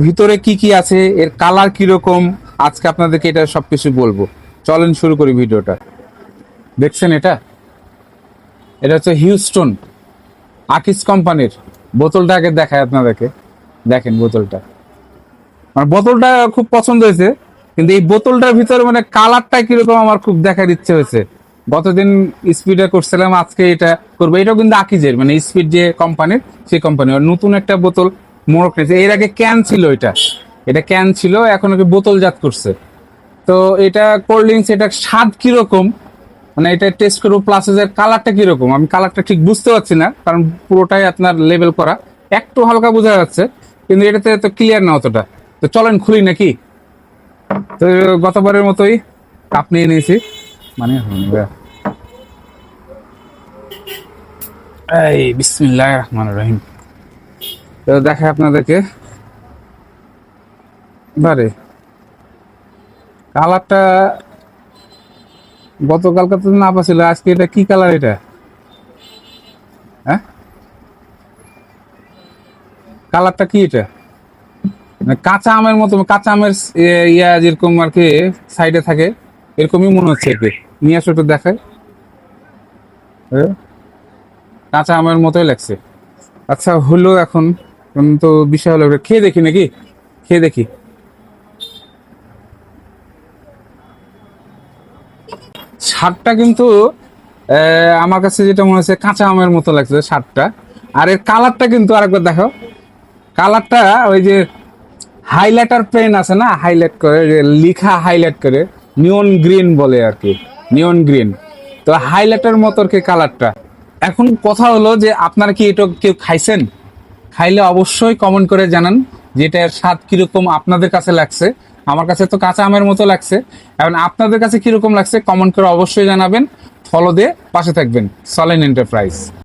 ভিতরে কি কি আছে, এর কালার কিরকম, আজকে আপনাদেরকে এটা সবকিছু বলবো। চলেন শুরু করি ভিডিওটা। দেখছেন এটা এটা হচ্ছে হিউস্টন আকিস কোম্পানির। বোতলটা আগে দেখায় আপনাদেরকে। দেখেন বোতলটা, আমার বোতলটা খুব পছন্দ হয়েছে, কিন্তু এই বোতলটার ভিতরে মানে কালারটা কিরকম আমার খুব দেখার ইচ্ছে হয়েছে। গতদিন স্পিডে করছিলাম, আজকে এটা করবো। এটাও কিন্তু আকিজের, মানে স্পিড যে কোম্পানির, সেই কোম্পানি। আর নতুন একটা বোতল মোড়ক নিয়েছে। এর আগে ক্যান ছিল, এটা ক্যান ছিল, এখন ওকে বোতলজাত করছে। তো এটা কোল্ড ড্রিঙ্কস, এটা স্বাদ কিরকম, মানে এটা টেস্ট করবো, প্লাস এর কালারটা কিরকম। আমি কালারটা ঠিক বুঝতে পারছি না, কারণ পুরোটাই আপনার লেবেল করা, একটু হালকা বোঝা যাচ্ছে, কিন্তু এটাতে তো ক্লিয়ার না অতটা। তো চলেন খুলি নাকি। তো গতবারের মতোই কাপ নিয়ে নিয়েছি, মানে এই বিসমিল্লাহির রহমানির রহিম। তো দেখাই আপনাদেরকে। বারে কালারটা গতকালকে তো না পাচ্ছিল, আজকে এটা কি কালার এটা? হ্যাঁ, কালারটা কি এটা? মানে কাঁচা আমের মতো, কাঁচা আমের ইয়া যেরকম আর কি সাইডে থাকে, এরকমই মনে হচ্ছে আর কি। নিয়ে আসো একটু দেখায়। কাঁচা আমের মতোই লাগছে। আচ্ছা হলো, এখন তো বিষয় হলো এটা খেয়ে দেখি নাকি, খেয়ে দেখি। স্বাদটা কিন্তু আমার কাছে যেটা মনে হচ্ছে কাঁচা আমের মতো লাগছে স্বাদটা। আর এর কালারটা কিন্তু আরেকবার দেখো, কালারটা ওই যে হাইলাইটার পেন আছে না, হাইলাইট করে যে লিখা হাইলাইট করে, নিয়ন গ্রিন বলে আর কি, নিয়ন গ্রিন। তো হাইলাইটার মতো আর কি কালারটা। এখন কথা হলো যে আপনারা কি এটা কেউ খাইছেন? খাইলে অবশ্যই কমেন্ট করে জানান যে এটার স্বাদ কিরকম আপনাদের কাছে লাগছে। আমার কাছে তো কাঁচা আমের মতো লাগছে। এখন আপনাদের কাছে কিরকম লাগছে কমেন্ট করে অবশ্যই জানাবেন। ফলো দিয়ে পাশে থাকবেন। সলেন এন্টারপ্রাইজ।